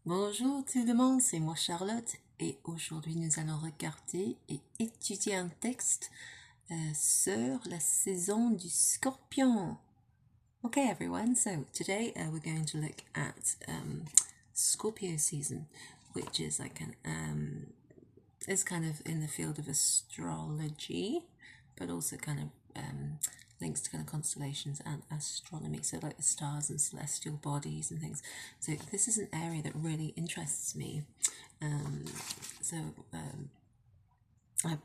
Bonjour tout le monde, c'est moi Charlotte et aujourd'hui nous allons regarder et étudier un texte sur la saison du Scorpion. Okay everyone, so today we're going to look at Scorpio season, which is like is kind of in the field of astrology, but also kind of links to kind of constellations and astronomy, so like the stars and celestial bodies and things. So this is an area that really interests me. I've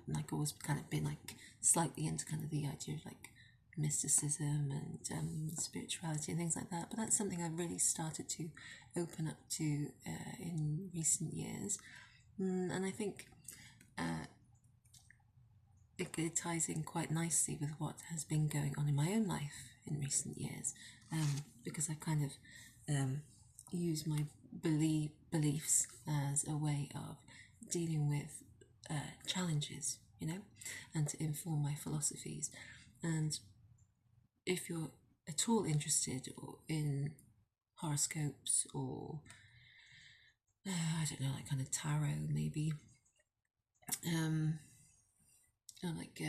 like always kind of been like slightly into kind of the idea of like mysticism and spirituality and things like that, but that's something I've really started to open up to in recent years, and I think it ties in quite nicely with what has been going on in my own life in recent years, because I've kind of used my beliefs as a way of dealing with challenges, you know, and to inform my philosophies. And if you're at all interested in horoscopes or I don't know, like kind of tarot maybe, or like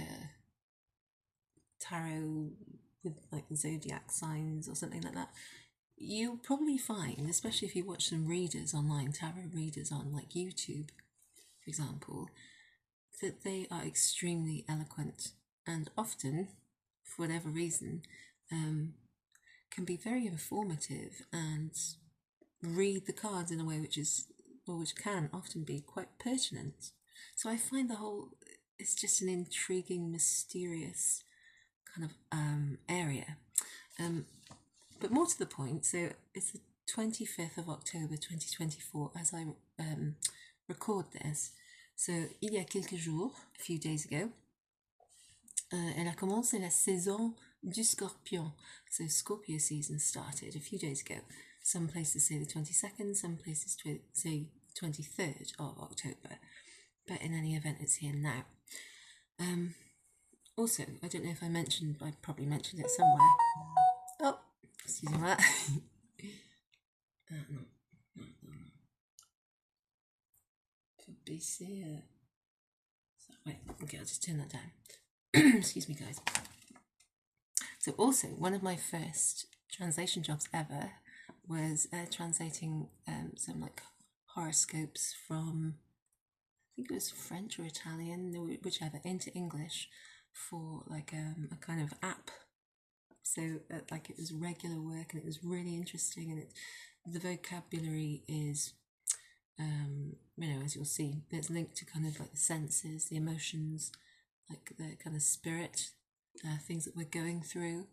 tarot with like zodiac signs or something like that, you'll probably find, especially if you watch some readers online, tarot readers on like YouTube, for example, that they are extremely eloquent and often, for whatever reason, can be very informative and read the cards in a way which can often be quite pertinent. So I find it's just an intriguing, mysterious kind of area. But more to the point, so it's the 25th of October 2024 as I record this. So, il y a quelques jours, a few days ago, elle a commencé la saison du Scorpion. So Scorpio season started a few days ago. Some places say the 22nd, some places say 23rd of October. But in any event, it's here now. Also, I don't know if I probably mentioned it somewhere. Oh, excuse me that. Non. Faut baisser. Wait, okay, I'll just turn that down. Excuse me, guys. So also, one of my first translation jobs ever was translating some like horoscopes from, I think it was French or Italian, whichever, into English for like a kind of app. So like it was regular work and it was really interesting, and the vocabulary is, you know, as you'll see, it's linked to kind of like the senses, the emotions, like the kind of spirit, things that we're going through,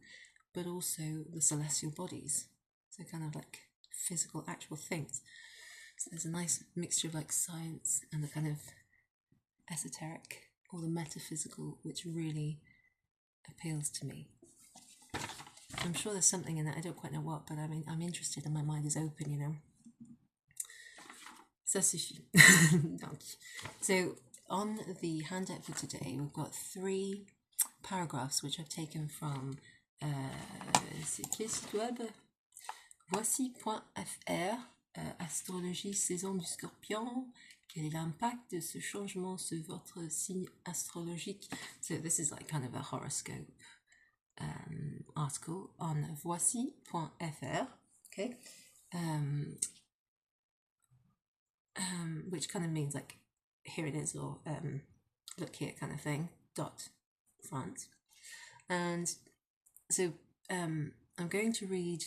but also the celestial bodies. So kind of like physical, actual things. So there's a nice mixture of like science and the kind of esoteric or the metaphysical, which really appeals to me. I'm sure there's something in that, I don't quite know what, but I mean, I'm interested and my mind is open, you know. Ça suffit. So on the handout for today, we've got 3 paragraphs which I've taken from c'est quel site web? Voici.fr, astrologie saison du Scorpion. Quel est l'impact de ce changement sur votre signe astrologique? So this is like kind of a horoscope article on voici.fr, okay, which kind of means like here it is, or look here kind of thing, .France. And so I'm going to read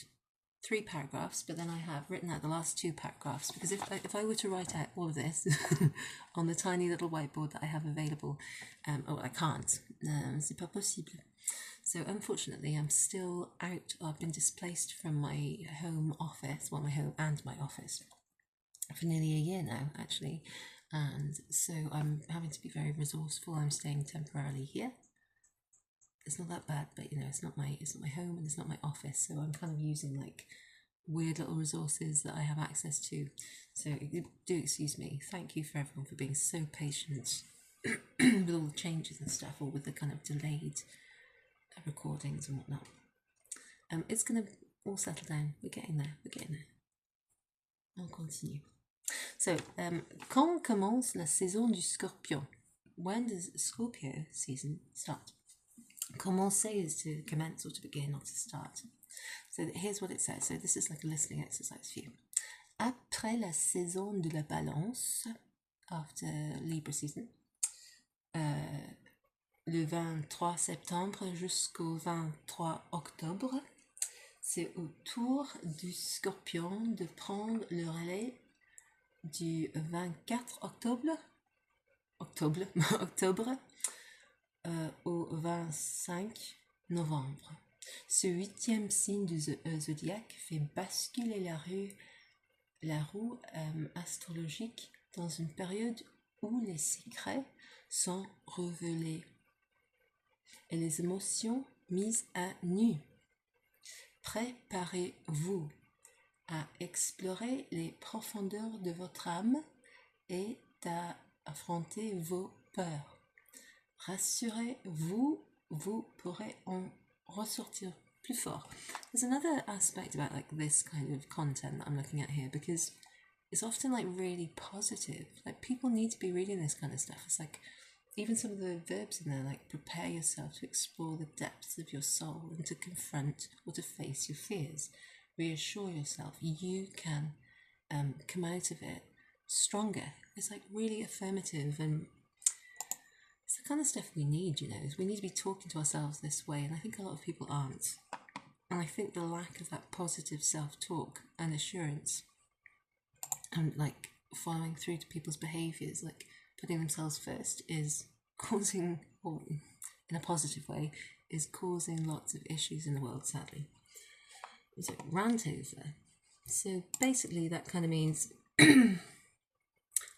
3 paragraphs, but then I have written out the last 2 paragraphs, because if I were to write out all of this on the tiny little whiteboard that I have available, I can't, c'est pas possible. So unfortunately, I'm still out. I've been displaced from my home office, well, my home and my office, for nearly a year now, actually. And so I'm having to be very resourceful. I'm staying temporarily here. It's not that bad, but you know, it's not my home and it's not my office. So I'm kind of using like weird little resources that I have access to. So do excuse me. Thank you for everyone for being so patient with all the changes and stuff, or with the kind of delayed recordings and whatnot. It's gonna all settle down. We're getting there. On continue. So, quand commence la saison du Scorpion? When does Scorpio season start? Commencer is to commence or to begin or to start. So here's what it says. So this is like a listening exercise for you. Après la saison de la balance, after Libra season, le 23 septembre jusqu'au 23 octobre, c'est au tour du Scorpion de prendre le relais du 24 octobre au 25 novembre. Ce 8e signe du zodiaque fait basculer la roue astrologique dans une période où les secrets sont révélés et les émotions mises à nu. Préparez-vous à explorer les profondeurs de votre âme et à affronter vos peurs. Rassurez-vous, vous pourrez en ressortir plus fort. There's another aspect about like this kind of content that I'm looking at here, because it's often like really positive. Like people need to be reading this kind of stuff. It's like even some of the verbs in there, like prepare yourself to explore the depths of your soul and to confront or to face your fears. Reassure yourself you can come out of it stronger. It's like really affirmative, and it's the kind of stuff we need, you know. We need to be talking to ourselves this way, and I think a lot of people aren't. And I think the lack of that positive self-talk and assurance and like following through to people's behaviours, like putting themselves first, is causing, or in a positive way, is causing lots of issues in the world, sadly. So rant over. So basically that kind of means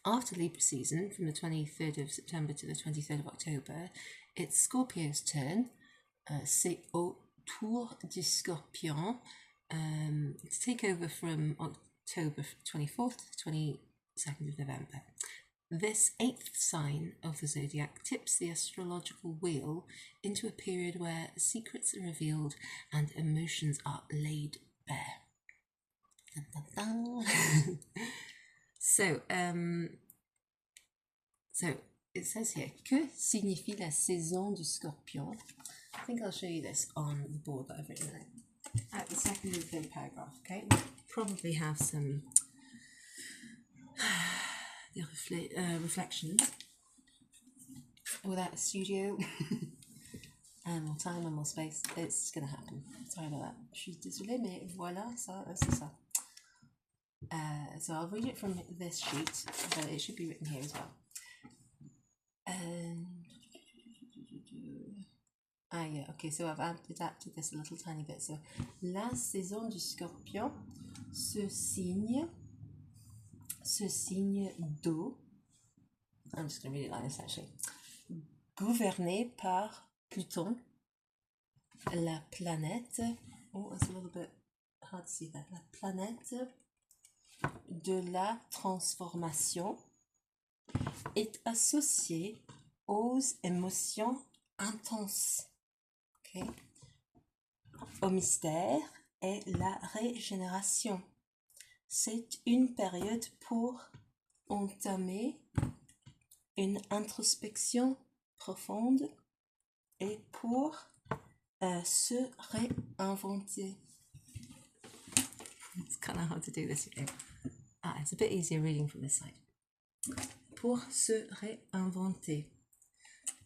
after Libra season, from the 23rd of September to the 23rd of October, it's Scorpio's turn. C'est au tour du Scorpion to take over from October 24th to 22nd of November. This 8th sign of the zodiac tips the astrological wheel into a period where secrets are revealed and emotions are laid bare. Dun, dun, dun. So it says here, que signifie la saison du Scorpion? I think I'll show you this on the board that I've written at the second and third paragraph. Okay, we'll probably have some reflections without a studio and more time and more space. It's gonna happen. Sorry about that. Je suis désolée, mais voilà, ça, c'est ça. So I'll read it from this sheet, but it should be written here as well. Yeah, okay, so I've adapted this a little tiny bit. So, la saison du Scorpion, ce signe d'eau, I'm just going to read it like this actually, gouverné par Pluton, la planète, oh, it's a little bit hard to see that, la planète de la transformation, est associée aux émotions intenses, okay, au mystère et la régénération. C'est une période pour entamer une introspection profonde et pour se réinventer. It's kind of hard to do this again. It's a bit easier reading from this side. Pour se réinventer.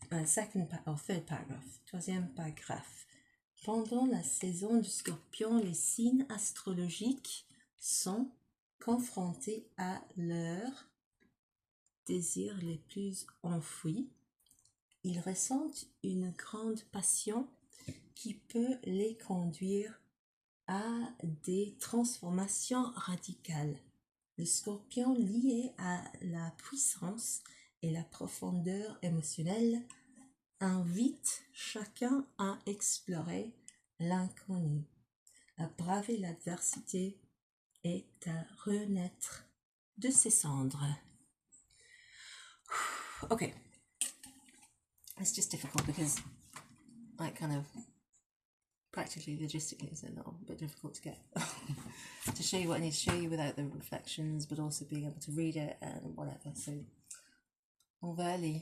Third paragraph. Troisième paragraphe. Pendant la saison du Scorpion, les signes astrologiques sont confrontés à leurs désirs les plus enfouis. Ils ressentent une grande passion qui peut les conduire à des transformations radicales. Le Scorpion, lié à la puissance et la profondeur émotionnelle, invite chacun à explorer l'inconnu, à braver l'adversité et à renaître de ses cendres. Okay, it's just difficult because I kind of practically, logistically, it's a little bit difficult to get to show you what I need to show you without the reflections, but also being able to read it and whatever. So on va aller,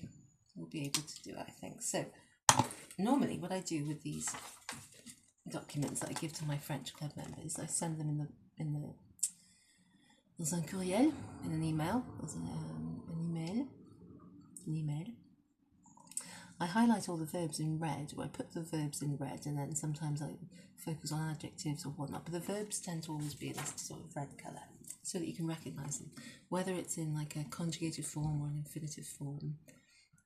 we'll be able to do it, I think. So normally what I do with these documents that I give to my French club members, I send them dans un courriel, in an email, an email. I highlight all the verbs in red, or I put the verbs in red, and then sometimes I focus on adjectives or whatnot, but the verbs tend to always be in this sort of red colour, so that you can recognise them, whether it's in like a conjugated form or an infinitive form.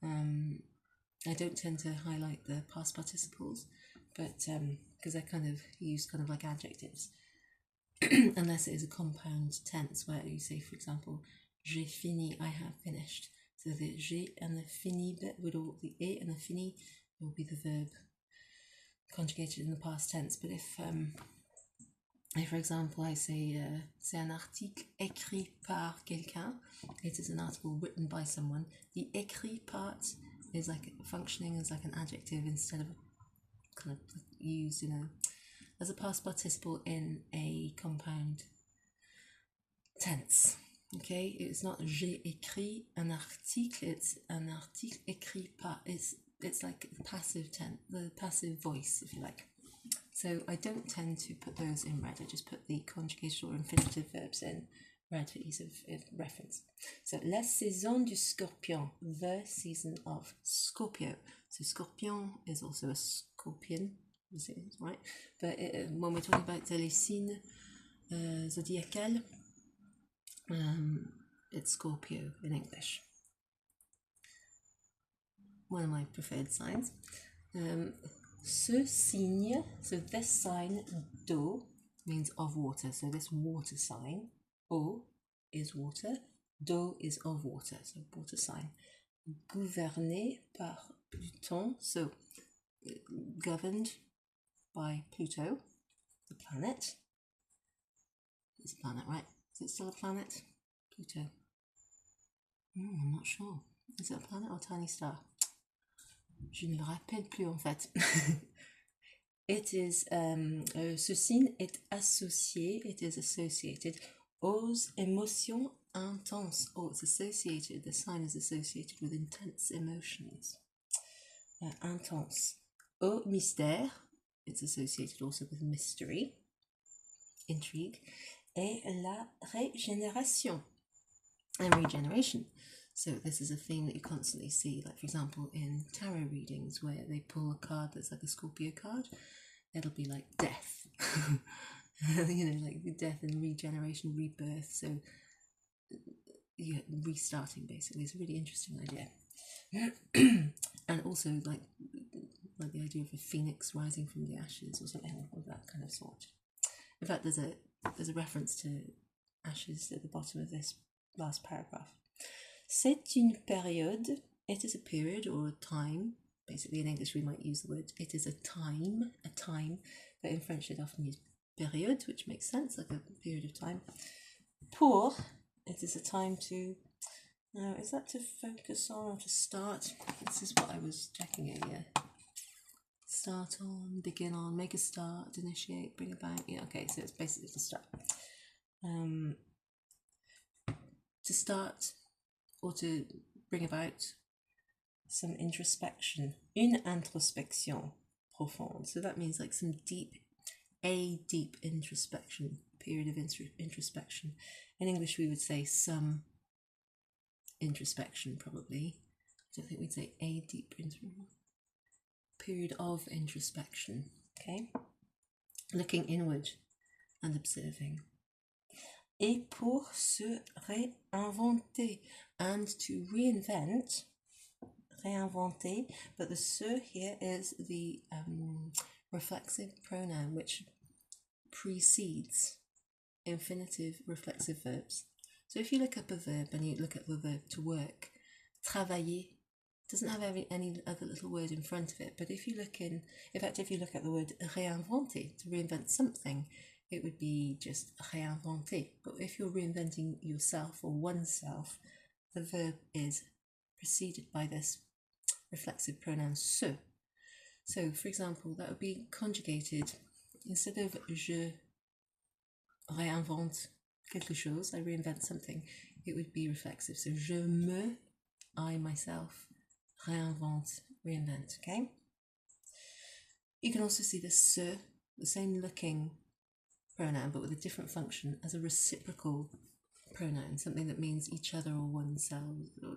I don't tend to highlight the past participles, but because they're kind of used kind of like adjectives, unless it is a compound tense where you say, for example, j'ai fini, I have finished. So the j'ai and the fini bit would all, the et and the fini will be the verb conjugated in the past tense. But if for example, I say c'est un article écrit par quelqu'un, it is an article written by someone, the écrit part is like functioning as like an adjective instead of kind of used, you know, as a past participle in a compound tense. Okay, it's not j'ai écrit un article, it's un article écrit par. It's like the passive tense, the passive voice, if you like. So I don't tend to put those in red. I just put the conjugated or infinitive verbs in red for ease of reference. So La Saison du Scorpion, the season of Scorpio. So Scorpion is also a scorpion, right? But when we're talking about les signes zodiacal, it's Scorpio in English. One of my preferred signs. Ce signe, so this sign, d'eau, means of water. So this water sign, eau is water, d'eau is of water, so water sign. Gouverné par Pluton, so governed by Pluto, the planet. It's a planet, right? Is it still a planet? Pluto. I'm not sure. Is it a planet or a tiny star? Je ne me rappelle plus en fait. It is, ce signe est associé, it is associated aux émotions intenses. Oh, it's associated, the sign is associated with intense emotions. Intense. Au mystère, it's associated also with mystery, intrigue. Et la régénération, and regeneration. So this is a theme that you constantly see, like for example in tarot readings where they pull a card that's like a Scorpio card, it'll be like death, you know, like death and regeneration, rebirth. So yeah, restarting basically is a really interesting idea. And also like the idea of a phoenix rising from the ashes or something of that kind of sort. In fact, there's a reference to ashes at the bottom of this last paragraph. C'est une période, it is a period or a time. Basically in English we might use the word it is a time, but in French it often uses période, which makes sense, like a period of time. Pour, it is a time to, now is that to focus on or to start? This is what I was checking earlier. Start on, begin on, make a start, initiate, bring about. Yeah, okay, so it's basically to start. To start or to bring about some introspection. Une introspection profonde. So that means like some deep introspection, period of introspection. In English we would say some introspection probably. I don't think we'd say a deep period of introspection, okay? Looking inward and observing. Et pour se réinventer, and to reinvent, réinventer, but the se here is the reflexive pronoun which precedes infinitive reflexive verbs. So if you look up a verb and you look at the verb to work, travailler doesn't have any other little word in front of it, but if you look if you look at the word réinventer, to reinvent something, it would be just réinventer. But if you're reinventing yourself or oneself, the verb is preceded by this reflexive pronoun se. So, for example, that would be conjugated. Instead of je réinvente quelque chose, I reinvent something, it would be reflexive. So, je me, I myself, réinvente, reinvent, okay? You can also see the se, the same looking pronoun, but with a different function, as a reciprocal pronoun, something that means each other or oneself.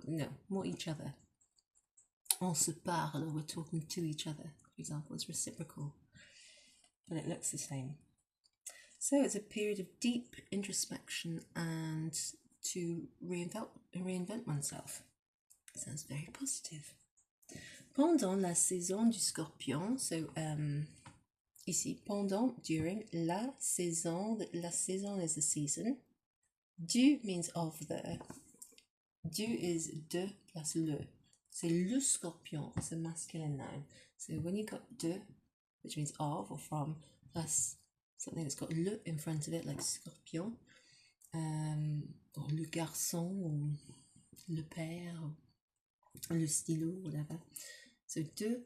No, more each other. On se parle, we're talking to each other, for example, it's reciprocal, but it looks the same. So it's a period of deep introspection and to reinvent oneself. Sounds very positive. Pendant la saison du Scorpion, so ici, pendant, during, la saison is the season. Du means of the. Du is de plus le. C'est le Scorpion, it's a masculine noun. So when you got de, which means of or from, plus something that's got le in front of it, like Scorpion, or le garçon, or le père, or le stylo, whatever. So de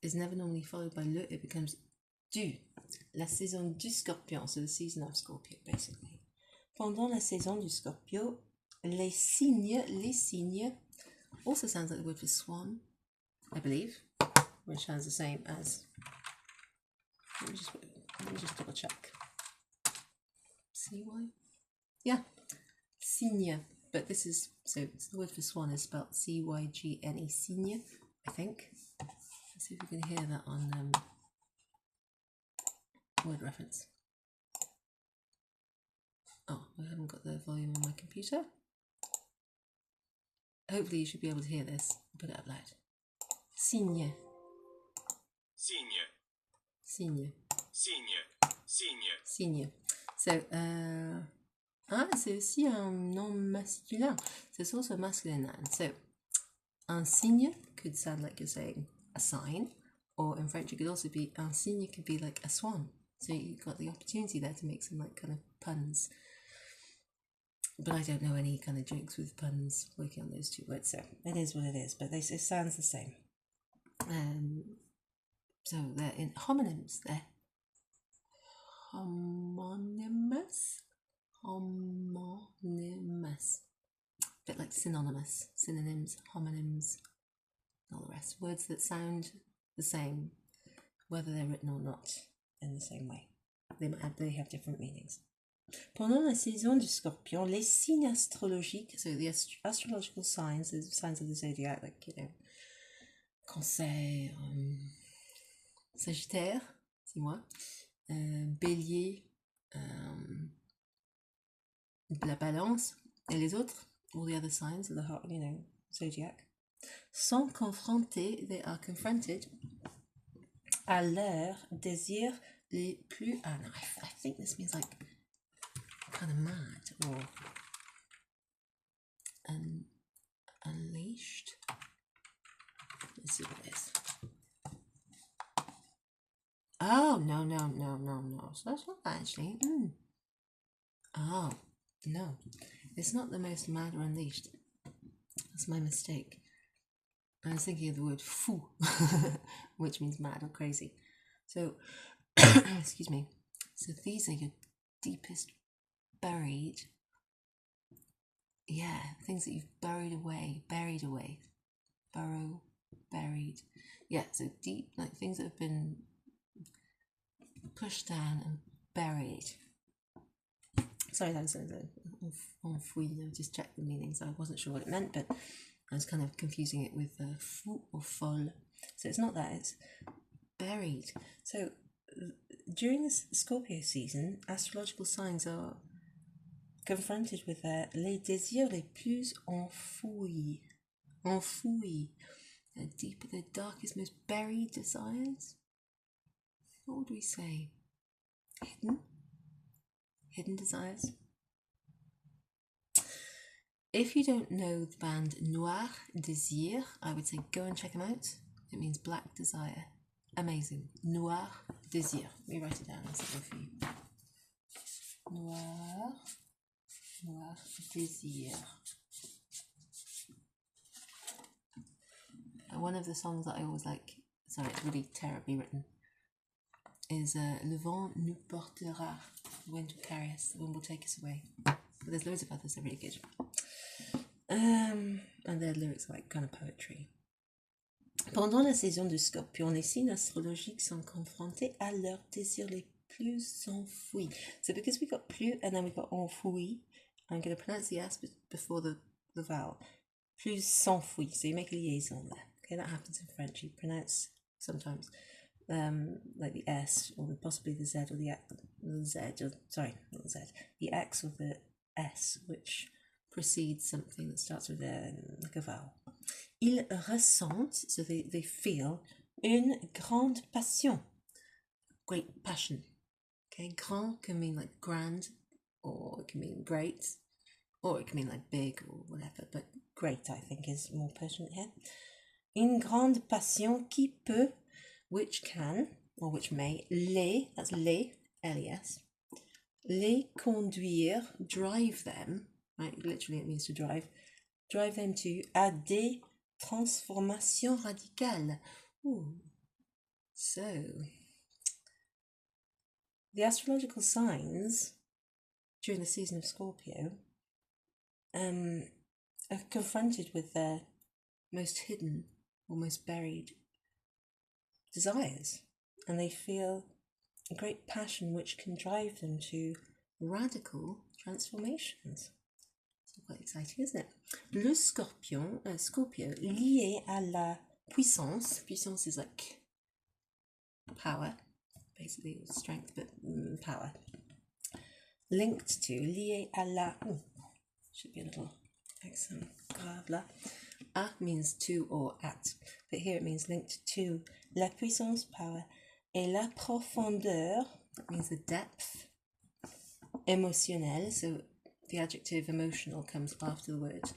is never normally followed by le, it becomes du. La saison du Scorpion, so the season of Scorpio, basically. Pendant la saison du Scorpio, les cygnes, also sounds like the word for swan, I believe, which sounds the same as, let me just double check. CY? Yeah, cygne, but this is, so the word for swan is spelled C-Y-G-N-E, cygne, I think. Let's see if we can hear that on word reference. Oh, I haven't got the volume on my computer. Hopefully you should be able to hear this. Put it up loud. Cygne. Cygne. Cygne. Cygne. Cygne. Cygne. So, c'est aussi un nom masculin. So it's also a masculine noun. So, un cygne could sound like you're saying a sign, or in French it could also be, un cygne could be like a swan. So you've got the opportunity there to make some like kind of puns. But I don't know any kind of jokes with puns working on those two words, so it is what it is, but it sounds the same. So they're in homonyms, they're homonymous, a bit like synonymous, synonyms, homonyms, all the rest. Words that sound the same, whether they're written or not, in the same way. They have different meanings. Pendant la saison du Scorpion, les signes astrologiques, so the astrological signs, the signs of the zodiac, like, you know, Cancer, Sagittaire, c'est moi, Bélier, la Balance, et les autres, all the other signs of the heart, you know, zodiac, sont confrontés, they are confronted, à leurs désirs les plus, I think this means like, kind of mad or unleashed. Let's see what it is. Oh, no. So that's not actually. Oh, no. It's not the most mad or unleashed. That's my mistake. I was thinking of the word fou, which means mad or crazy. So, excuse me. So these are your deepest buried, things that you've buried away, buried, so deep, like things that have been pushed down and buried. Sorry, that was enfoui. I just checked the meaning, so I wasn't sure what it meant, but I was kind of confusing it with fou or folle. So it's not that, it's buried. So during this Scorpio season, astrological signs are confronted with les désirs les plus enfouis, the darkest, most buried desires. What would we say? Hidden desires. If you don't know the band Noir Désir, I would say go and check them out. It means black desire. Amazing. Noir Désir. Let me write it down. Let's go for you. Noir Désir. And one of the songs that I always like, sorry, it's really terribly written, is Le vent nous portera, the wind will carry us, the wind will take us away. But there's loads of others that are really good. And their lyrics are like kind of poetry. Pendant la saison du Scorpion, les signes astrologiques sont confrontés à leurs désirs les plus enfouis. So because we got plus and then we got enfoui, I'm going to pronounce the S before the vowel. Plus s'enfuit. So you make a liaison there. Okay, that happens in French. You pronounce sometimes like the S or possibly the Z or the Z. Or, sorry, not the Z. The X or the S, which precedes something that starts with like a vowel. Ils ressentent, so they feel, une grande passion. Great passion. Okay, grand can mean like grand, or it can mean great, or it can mean like big or whatever, but great I think is more pertinent here. Une grande passion qui peut, which can, or which may, les, that's les, L-E-S, les conduire, drive them, right, literally it means to drive them to, à des transformations radicales. Ooh. So, the astrological signs during the season of Scorpio are confronted with their most hidden or most buried desires, and they feel a great passion which can drive them to radical transformations. So quite exciting, isn't it? Le Scorpion, Scorpio, lié à la puissance. Puissance is like power, basically strength, but power. Linked to, lié à la, should be a little accent grave là. A means to or at, but here it means linked to. La puissance, power, et la profondeur means the depth. Émotionnel, so the adjective emotional comes after the word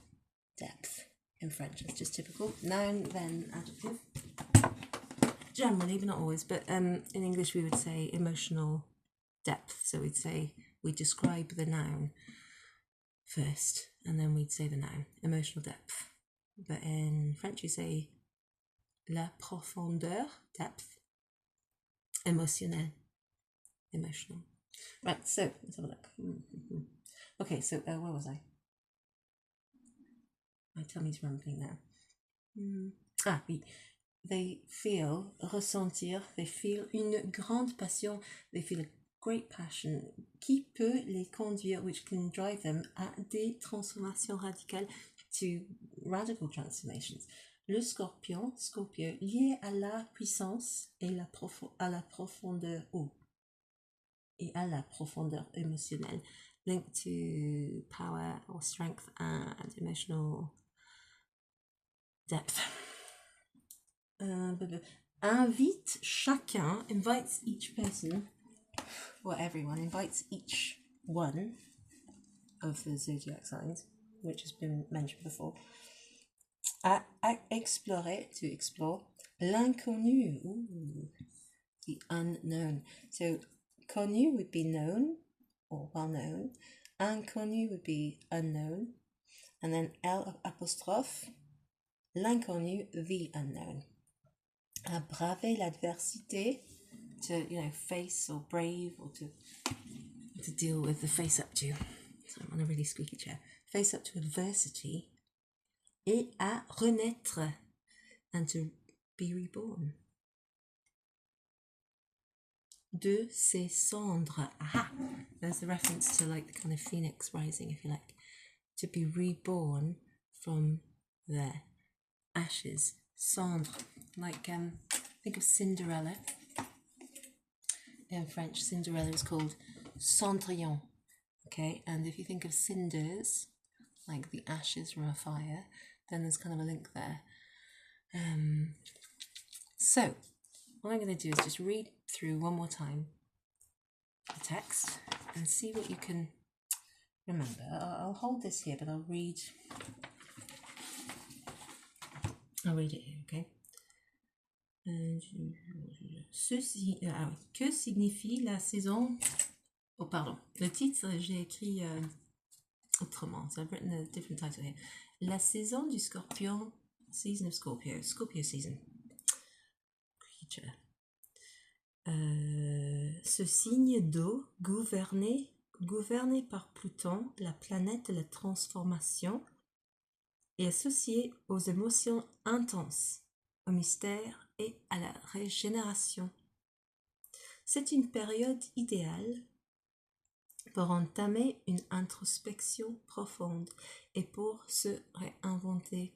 depth in French. It's just typical. Noun, then adjective. Generally, but not always. But in English, we would say emotional depth. So we'd say, we describe the noun first, and then we'd say the noun, emotional depth. But in French, you say la profondeur, depth, émotionnel, emotional. Right, so let's have a look. Okay, so where was I? My tummy's rumbling now. Oui. They feel, ressentir, they feel une grande passion, they feel a great passion qui peut les conduire, which can drive them à des transformations radicales, to radical transformations. Le Scorpion, Scorpio, lié à la puissance et à la profondeur et à la profondeur émotionnelle, linked to power or strength and emotional depth. Invite chacun, invites each person, or everyone, invites each one of the zodiac signs, which has been mentioned before, à explorer, to explore, l'inconnu, the unknown. So, connu would be known, or well known, inconnu would be unknown, and then L apostrophe, l'inconnu, the unknown. À braver l'adversité, to, face or brave, or to deal with the face up to. So I'm on a really squeaky chair. Face up to adversity. Et à renaître, and to be reborn. De ses cendres. Aha! There's the reference to like the kind of phoenix rising, if you like. To be reborn from their ashes. Cendre. Like, think of Cinderella. In French, Cinderella is called Cendrillon. Okay, and if you think of cinders, like the ashes from a fire, then there's kind of a link there. So, what I'm going to do is just read through one more time the text and see what you can remember. I'll hold this here, but I'll read it here, okay? Que signifie la saison? Oh, pardon. Le titre, j'ai écrit autrement. So I've written a different title here. La saison du Scorpion, season of Scorpio, Scorpio season. teacher. Ce signe d'eau, gouverné par Pluton, la planète de la transformation, est associé aux émotions intenses, au mystère et à la régénération. C'est une période idéale pour entamer une introspection profonde et pour se réinventer.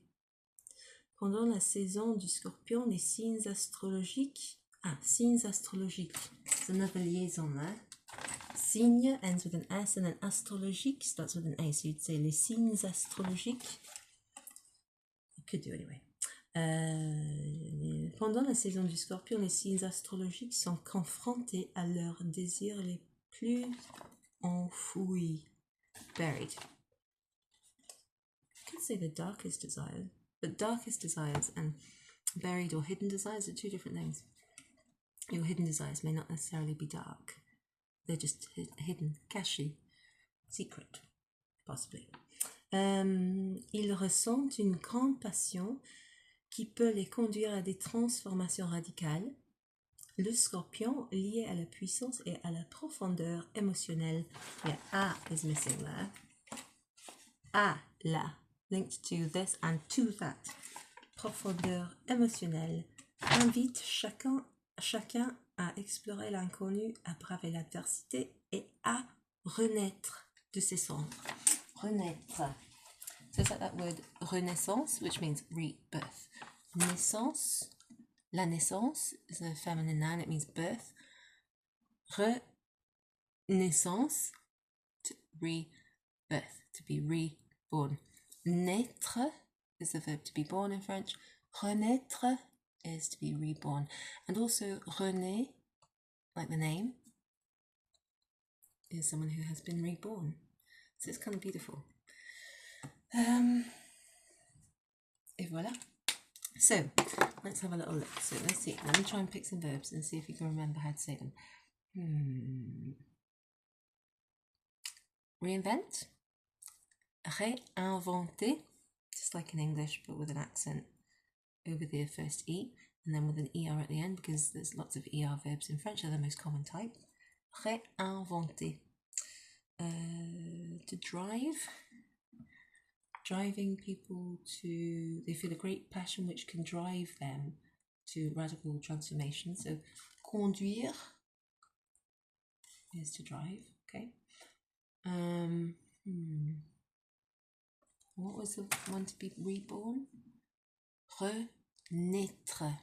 Pendant la saison du Scorpion, les signes astrologiques, c'est another liaison there. Signe ends with an S and then astrologique starts with an A, so you'd say les signes astrologiques. You could do anyway. Pendant la saison du Scorpion, les signes astrologiques sont confrontés à leurs désirs les plus enfouis, buried. You could say the darkest desires, but darkest desires and buried or hidden desires are two different things. Your hidden desires may not necessarily be dark. They're just hidden, cachés, secret, possibly. Ils ressentent une grande passion qui peut les conduire à des transformations radicales. Le Scorpion, lié à la puissance et à la profondeur émotionnelle, yeah, A is missing there. A, la, linked to this and to that. Profondeur émotionnelle invite chacun à explorer l'inconnu, à braver l'adversité et à renaître de ses cendres. Renaître. So it's like that word renaissance, which means rebirth. Naissance. La naissance is a feminine noun, it means birth. Renaissance, to rebirth, to be reborn. Naître is the verb to be born in French. Renaître is to be reborn. And also René, like the name, is someone who has been reborn. So it's kind of beautiful. Et voilà. So, let's have a little look. So let's see. Let me try and pick some verbs and see if you can remember how to say them. Reinvent. Réinventer. Just like in English, but with an accent over the first E, and then with an ER at the end, because there's lots of ER verbs in French. They're the most common type. Réinventer. To drive. Driving people to, they feel a great passion which can drive them to radical transformation. So, conduire is to drive, okay. What was the one to be reborn? Renaître.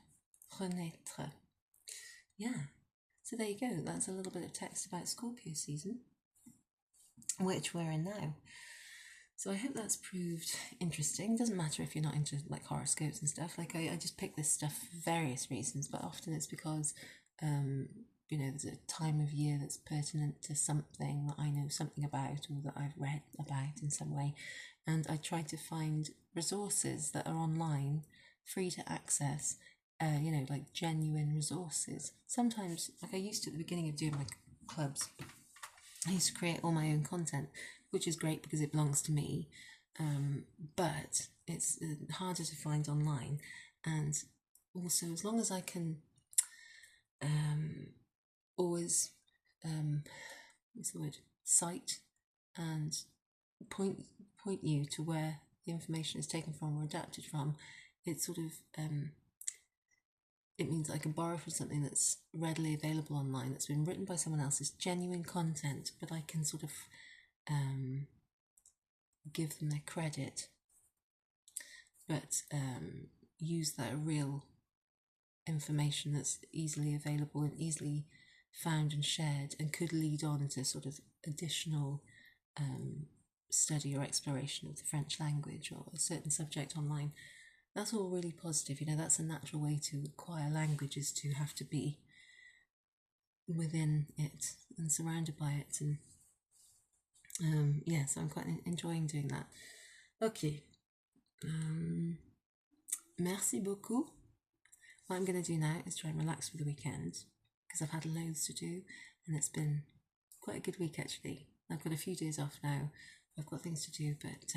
Renaître. Yeah. So there you go. That's a little bit of text about Scorpio season, which we're in now. So I hope that's proved interesting. Doesn't matter if you're not into like horoscopes and stuff. Like I just pick this stuff for various reasons, but often it's because there's a time of year that's pertinent to something that I know something about or that I've read about in some way, and I try to find resources that are online, free to access. Like genuine resources. Sometimes, like I used to at the beginning of doing my clubs, I used to create all my own content, which is great because it belongs to me, but it's harder to find online. And also, as long as I can always cite and point you to where the information is taken from or adapted from, it's sort of it means I can borrow from something that's readily available online, that's been written by someone else, it's genuine content, but I can sort of give them their credit, but use that real information that's easily available and easily found and shared and could lead on to sort of additional study or exploration of the French language or a certain subject online. That's all really positive. That's a natural way to acquire language, is to have to be within it and surrounded by it. And so I'm quite enjoying doing that. Okay. Merci beaucoup. What I'm going to do now is try and relax for the weekend, because I've had loads to do and it's been quite a good week actually. I've got a few days off now. I've got things to do, but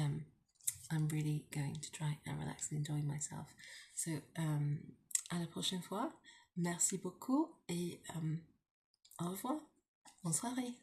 I'm really going to try and relax and enjoy myself. So, à la prochaine fois. merci beaucoup et au revoir. Bonne soirée.